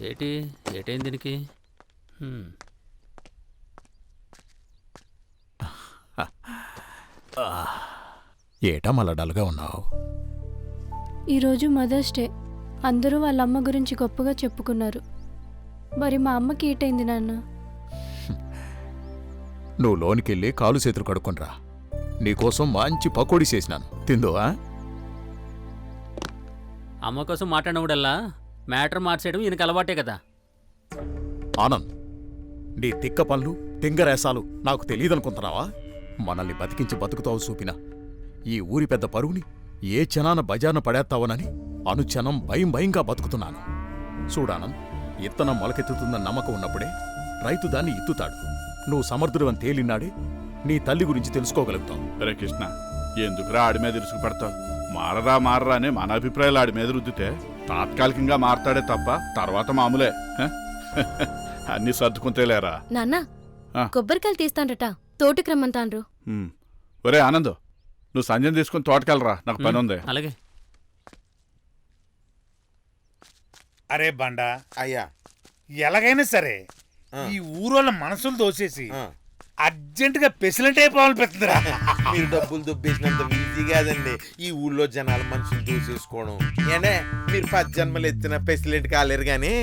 ఏటైంది దీనికి? ఏటా మళ్ళా డల్గా ఉన్నావు? ఈరోజు మదర్స్ డే. అందరూ వాళ్ళ అమ్మ గురించి గొప్పగా చెప్పుకున్నారు. మరి మా అమ్మకి ఏటైంది నాన్న? నువ్వు లోనికెళ్ళి కాలు చేతులు కడుక్కొనిరా. నీకోసం మంచి పకోడీ చేసినాను, తిందువా? అమ్మ కోసం మాట్లాడినప్పుడల్లా మ్యాటర్ మార్చేయడం ఈయనకు అలవాటే కదా. ఆనంద్, నీ తిక్క పనులు తింగరేసాలు నాకు తెలియదనుకుంటున్నావా? మనల్ని బతికించి బతుకుతావు చూపిన ఈ ఊరి పెద్ద పరువుని ఏ క్షణాన బజార్న పడేస్తావోనని అనుక్షణం భయంగా బతుకుతున్నాను. చూడానంద్, ఇత్తనం మొలకెత్తుతుందని నమ్మకం ఉన్నప్పుడే రైతు దాన్ని ఇత్తుతాడు. నువ్వు సమర్థుడు అని తేలినాడే నీ తల్లి గురించి తెలుసుకోగలుగుతావు. రే కృష్ణ, ఎందుకురా ఆడి మీద ఇరుసుకు పడతావు? మారరా అని మన అభిప్రాయాలు ఆడి మీద రుద్దితే తాత్కాలికంగా మారతాడే తప్ప తర్వాత మామూలే. అన్ని సర్దుకుంటేలేరా. నాన్న, కొబ్బరికాయలు తీస్తాండ్రట, తోటికి రమ్మంతాండ్రు. ఒరే ఆనంద్, నువ్వు సంజయ్ తీసుకుని తోటకెళ్ళరా, నాకు పని ఉంది. అలాగే. అరే బండా అయ్యా, ఎలాగైనా సరే ఈ ఊరోళ్ళ మనసులు దోసేసి అర్జెంటుగా ప్రెసిడెంట్ అయిపోవాలని పెడుతుందిరా. మీరు డబ్బులు దుబ్బేసినంత ఈజీ కాదండి ఈ ఊళ్ళో జనాల మనుషులు దోసేసుకోవడం. ఏనే, మీరు 10 జన్మలు ఎత్తిన ప్రెసిడెంట్ కాలేరు కానీ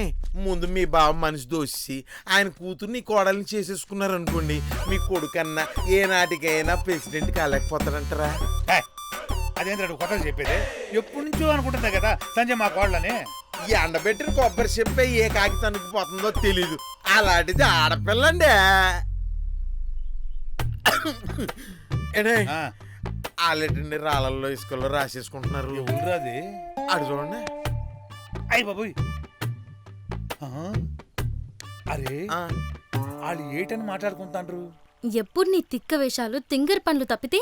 ముందు మీ బావ మనిషి దోసి ఆయన కూతుర్ని కోడల్ని చేసేసుకున్నారనుకోండి, మీ కొడుకన్నా ఏ నాటికైనా ప్రెసిడెంట్ కాలేకపోతాడంటారా? అదేంద్ర కొత్తగా చెప్పేది, ఎప్పటి నుంచో అనుకుంటుందా కదా సంజయ్ మా కోళ్ళని. ఈ ఎండబెట్టిన కొబ్బరి చెప్పే ఏ కాకి తనుకుపోతుందో తెలీదు, అలాంటిది ఆడపిల్లండి. ఆల్రెడీ రాళ్ళల్లో ఇసుకల్లో రాసేసుకుంటున్నారు. ఎవరురాది? అడు చూడండి. అయ్యి బాబోయ్, అరే వాళ్ళు ఏటని మాట్లాడుకుంటాండ్రు? ఎప్పుడు నీ తిక్క వేషాలు తింగర్ పనులు తప్పితే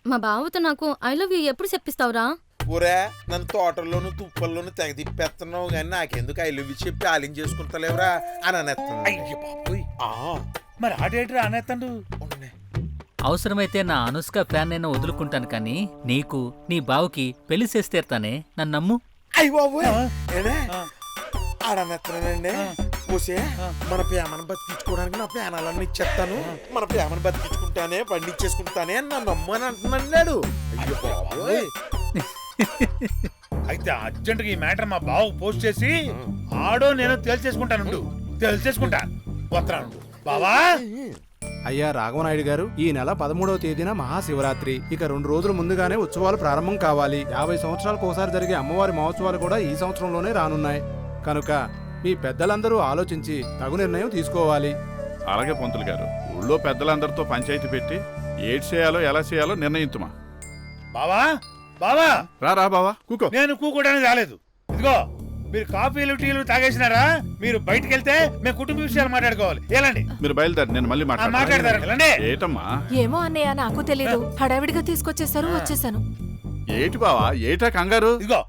మా బావతో నాకు ఐ లవ్ యూ ఎప్పుడు చెప్పిస్తావురా? ఊరే, నన్ను తోటల్లోను తుప్పల్లోను తెగ తిప్పేస్తున్నావు కానీ నాకెందుకు ఐ లవ్ యూ చెప్పి ఆలింగ్ చేసుకుంటలేవురా అని అనేస్తాను. అయ్య బాబోయ్, మరి ఆడేటరా అనేస్తాడు. అవసరమైతే నా అనుష్క ఫ్యాన్ నేను వదులుకుంటాను, కానీ నీకు నీ బావుకి పెళ్లి చేస్తేర్తానే, నన్ను నమ్ము. అయ్య బాబు, ఆడనేస్తానండి. పోసే, మన ప్రేమను బతికించుకోవడానికి నా ప్యానాలన్నీ ఇచ్చేస్తాను, మన ప్రేమను బతికించుకుంటానే పండించేసుకుంటానే అని నన్ను నమ్మని అంటున్నాడు. అయ్యో బాబోయ్. అయితే అర్జెంటుగా ఈ మ్యాటర్ మా బావు పోస్ట్ చేసి ఆడో నేను తేల్చేసుకుంటాను. తేల్చేసుకుంటా వస్తాను బావా. అయ్యా రాఘవనాయుడు గారు, ఈ నెల 13వ తేదీన మహాశివరాత్రి. ఇక 2 రోజుల ముందుగానే ఉత్సవాలు ప్రారంభం కావాలి. 50 సంవత్సరాలకు ఒకసారి జరిగే అమ్మవారి మహోత్సవాలు కూడా ఈ సంవత్సరంలోనే రానున్నాయి. కనుక మీ పెద్దలందరూ ఆలోచించి తగు నిర్ణయం తీసుకోవాలి. అలాగే పంతులు గారు, ఊళ్ళో పెద్దలందరితో పంచాయతీ పెట్టి ఏడ్ చేయాలో ఎలా చేయాలో నిర్ణయించుమా. బావా బావా, రా బావా, కూకో. నేను కూకోడానికి రాలేదు. ఇదిగో, మీరు కాఫీలు టీలు తాగేసినారా? మీరు బయటకు వెళ్తే మేము కుటుంబ విషయాలు మాట్లాడుకోవాలి. ఎలాండి? మీరు బయలుదేరి, నేను మళ్ళీ మాట్లాడతారు. ఏటమ్మా? ఏమో అన్నయ్య, నాకు తెలీదు. హడావిడిగా తీసుకొచ్చేసారు, వచ్చేసాను. ఏటి బావా, ఏటా కంగారు? ఇదిగో,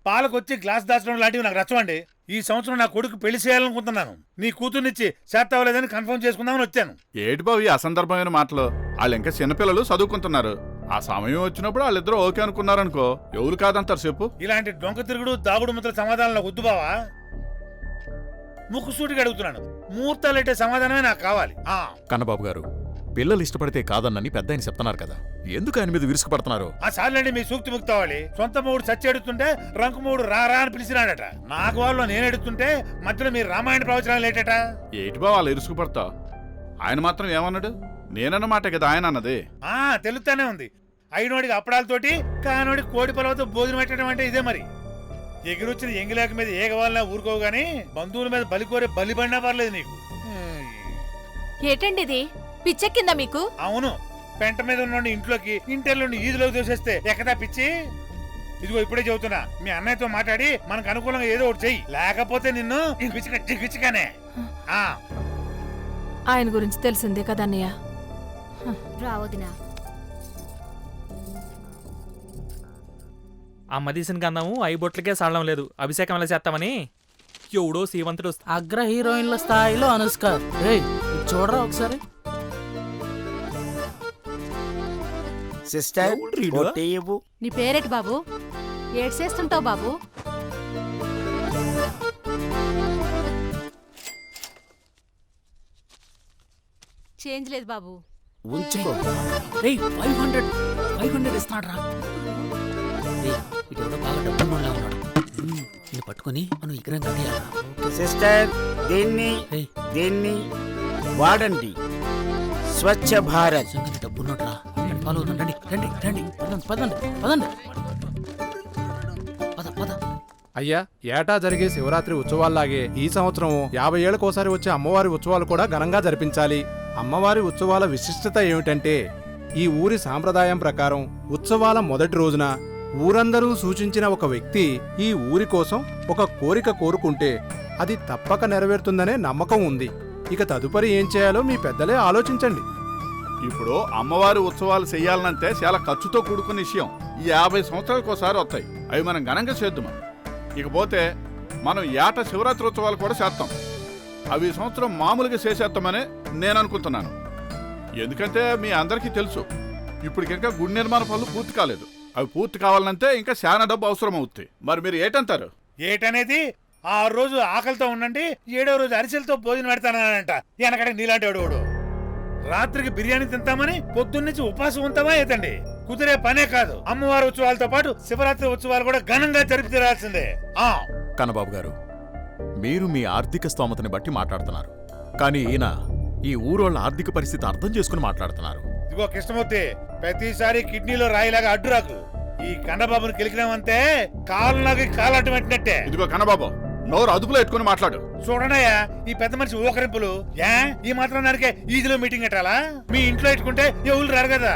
పాలకొచ్చి గ్లాస్ దాచడం లాంటివి నాకు నచ్చవండి. ఈ సంవత్సరం నా కొడుకు పెళ్లి చేయాలనుకుంటున్నాను. నీ కూతుర్నిచ్చి చేత అవ్వలేదని కన్ఫర్మ్ చేసుకుందామని వచ్చాను. ఏటి బావు ఈ అసందర్భమైన మాటలు? వాళ్ళు ఇంకా చిన్నపిల్లలు చదువుకుంటున్నారు. ఆ సమయం వచ్చినప్పుడు వాళ్ళిద్దరూ ఓకే అనుకున్నారనుకో, ఎవరు కాదంటారు చెప్పు? ఇలాంటి డొంక తిరుగుడు దాగుడు ముద్ర సమాధానాలు వద్దు బావా. ముక్కుసూటిగా అడుగుతున్నాను, ముహూర్తాలెట్టే సమాధానమే నాకు కావాలి. కన్నబాబు గారు, పిల్లలు ఇష్టపడితే కాదన్నని పెద్ద ఆయన చెప్తున్నారు కదా, ఎందుకు ఆయన మీద విరుసుకుపడుతున్నారు? ఆ సార్లండి మీ సూక్తి ముక్తావాలి. సొంత మూడు సచ్చి ఎడుతుంటే రంకు మూడు రారా అని పిలిచినాడట. నాకు వాళ్ళు నేను ఎడుతుంటే మధ్యలో మీరు రామాయణ ప్రవచనాలు ఏటట. ఏటి బా వాళ్ళు ఇరుసుకుపడతావు? ఆయన మాత్రం ఏమన్నాడు? నేనన్నమాట కదా ఆయన అన్నది. తెలుస్తానే ఉంది. అయినోడికి అప్పడాలతోటి, కానోడికి కోడి పొలవతో భోజనం పెట్టడం అంటే ఇదే మరి. ఎగిరొచ్చిన ఎంగిలేక మీద ఏగవాళ్ళ ఊరుకోవు గాని బంధువుల మీద బలికోరే బలి పడినా పర్లేదు నీకు. ఏటండి ఇది, పిచ్చెక్కిందా మీకు? అవును, పెంట మీద ఉన్న ఇంట్లోకి, ఇంటర్లోని ఈదులోకి దూసేస్తే ఎక్కడా పిచ్చి? ఇదిగో ఇప్పుడే చెబుతున్నా, మీ అన్నయ్యతో మాట్లాడి మనకు అనుకూలంగా ఏదో ఒకటి చెయ్యి, లేకపోతే నిన్ను పిచ్చిగానే. ఆయన గురించి తెలిసిందే కదా అన్నయ్య. రావదినా, ఆ మదీసిన గంధము 5 బొట్లకే సాడడం లేదు. అభిషేకం ఎలా చేస్తామని ఎవడో శ్రీమంతుడు అగ్ర హీరోయిన్ల స్థాయిలో అనుష్క. చూడరా ఒకసారి. నీ పేరేటి బాబు? ఏడ్చేస్తుంటావు బాబు? చేంజ్ లేదు బాబు. ఉంచుకో. రేయ్ 500 ఇస్తున్నాడు రా. ఇటు ఎవడో బాగా డబ్బున్నోళ్ళ ఉన్నాడు. ఇది పట్టుకొని మనం విగ్రహం కట్టేయాలా? సిస్టర్ దీన్ని రేయ్ దీన్ని వాడండి. స్వచ్ఛ భారత్. నిజంగానే డబ్బున్నోడు రా. ఫాలో అవుతాం. రండి రండి రండి. పదండి పదండి. పద. అయ్యా, ఏటా జరిగే శివరాత్రి ఉత్సవాల్లాగే ఈ సంవత్సరం 50 ఏళ్లకోసారి వచ్చే అమ్మవారి ఉత్సవాలు కూడా ఘనంగా జరిపించాలి. అమ్మవారి ఉత్సవాల విశిష్టత ఏమిటంటే, ఈ ఊరి సాంప్రదాయం ప్రకారం ఉత్సవాల మొదటి రోజున ఊరందరూ సూచించిన ఒక వ్యక్తి ఈ ఊరి కోసం ఒక కోరిక కోరుకుంటే అది తప్పక నెరవేరుతుందనే నమ్మకం ఉంది. ఇక తదుపరి ఏం చేయాలో మీ పెద్దలే ఆలోచించండి. ఇప్పుడు అమ్మవారి ఉత్సవాలు చెయ్యాలనంటే చాలా ఖర్చుతో కూడుకున్న విషయం. ఈ 50 సంవత్సరాలకు ఒకసారి వస్తాయి. అవి మనం ఘనంగా చేద్దామా. ఇకపోతే మనం ఏటా శివరాత్రి ఉత్సవాలు కూడా చేస్తాం. అవి ఈ సంవత్సరం మామూలుగా చేసేస్తామని నేను అనుకుంటున్నాను. ఎందుకంటే మీ అందరికీ తెలుసు, ఇప్పటికింకా గుడి నిర్మాణ పనులు పూర్తి కాలేదు. అవి పూర్తి కావాలంటే ఇంకా చాలా డబ్బు అవసరం అవుతుంది. మరి మీరు ఏటంటారు? ఏటనేది 6 రోజు ఆకలితో ఉండండి, 7వ రోజు అరిసెలతో భోజనం పెడతానంట. వెనకడే నీలాంటి వాడు రాత్రికి బిర్యానీ తింటామని పొద్దున్నుంచి ఉపాసం ఉంటామా ఏతండి? కుదిరే పనే కాదు. అమ్మవారి ఉత్సవాలతో పాటు శివరాత్రి ఉత్సవాలు కూడా ఘనంగా జరిపి తీరాల్సిందే. కన్నబాబు గారు, మీరు మీ ఆర్థిక స్తోమతని బట్టి మాట్లాడుతున్నారు. కానీ ఈయన ఈ ఊరోళ్ళ ఆర్థిక పరిస్థితి అర్థం చేసుకుని మాట్లాడుతున్నారు. ఇదిగో కృష్ణమూర్తి, ప్రతిసారి కిడ్నీలో రాయిలాగా అడ్డురాకు. ఈ కన్నబాబుని గెలికినామంటే కాళ్ళకి కాలటం పెట్టినట్టే. ఇదిగో కన్నబాబు, నోరు అదుపులో ఎట్టుకుని మాట్లాడు. చూడనయ్యా, ఈ పెద్ద మనిషి ఊకరింపులు. ఈ మాత్రం దానికే ఈదిలో మీటింగ్ పెట్టాలా? మీ ఇంట్లో పెట్టుకుంటే ఎవరు రారు కదా.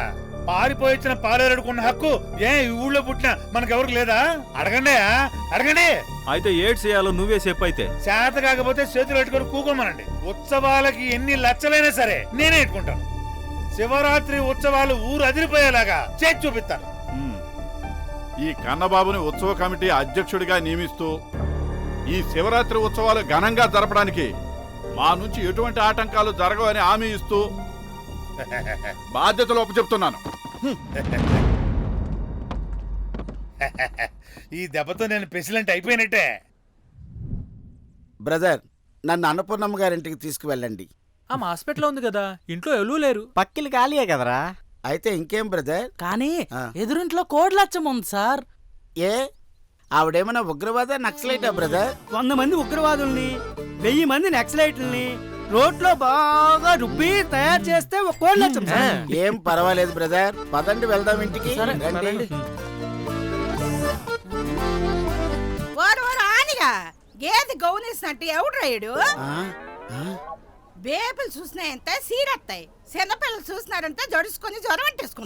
పారిపోయిచ్చిన పాలేరుడుకున్న హక్కు ఈ ఊళ్ళో పుట్టిన మనకెవరికి లేదా? అడగండి. అయితే ఏడ్ చేయాలో నువ్వే చెప్పైతే. చేత కాకపోతే చేతులు పెట్టుకొని కూకోమనండి. ఉత్సవాలకి ఎన్ని లచ్చలైనా సరే నేనే పెట్టుకుంటాను. శివరాత్రి ఉత్సవాలు ఊరు అదిరిపోయేలాగా చేసి చూపిస్తాను. ఈ కన్నబాబుని ఉత్సవ కమిటీ అధ్యక్షుడిగా నియమిస్తూ ఈ శివరాత్రి ఉత్సవాలు ఘనంగా జరపడానికి మా నుంచి ఎటువంటి ఆటంకాలు జరగవని హామీ ఇస్తూ బాధ్యతలు ఒప్పచెప్తున్నాను. ఈ దెబ్బతో నేను ప్రెసిడెంట్ అయిపోయినట్టే. బ్రదర్, నన్ను అన్నపూర్ణమ్మ గారింటికి తీసుకువెళ్ళండి. ఆ హాస్పిటల్ ఉంది కదా, ఇంట్లో ఎవరూ లేరు. పక్కిలు ఖాళీయే కదరా. అయితే ఇంకేం బ్రదర్? కానీ ఎదురింట్లో కోడ్లచ్చం ఉంది సార్. ఏ ఆవిడేమన్నా ఉగ్రవాద నక్సలైటా బ్రదర్? 100 మంది ఉగ్రవాదుల్ని 1000 మంది నక్సలైట్లని రోడ్లో బాగా రుబ్బి తయారు చేస్తే ఒక కోడ్లచ్చం సార్. ఏం పర్వాలేదు బ్రదర్, పదండి వెళ్దాం ఇంటికి. రండి. ఆనిగా గేదె గౌనేసినట్టు ఎవడు రాయుడు? బేపులు చూసినాయంటే సీరత్తాయి, చిన్నపిల్లలు చూసినారంటే జడుచుకొని జ్వరం అంటేసుకుంటారు.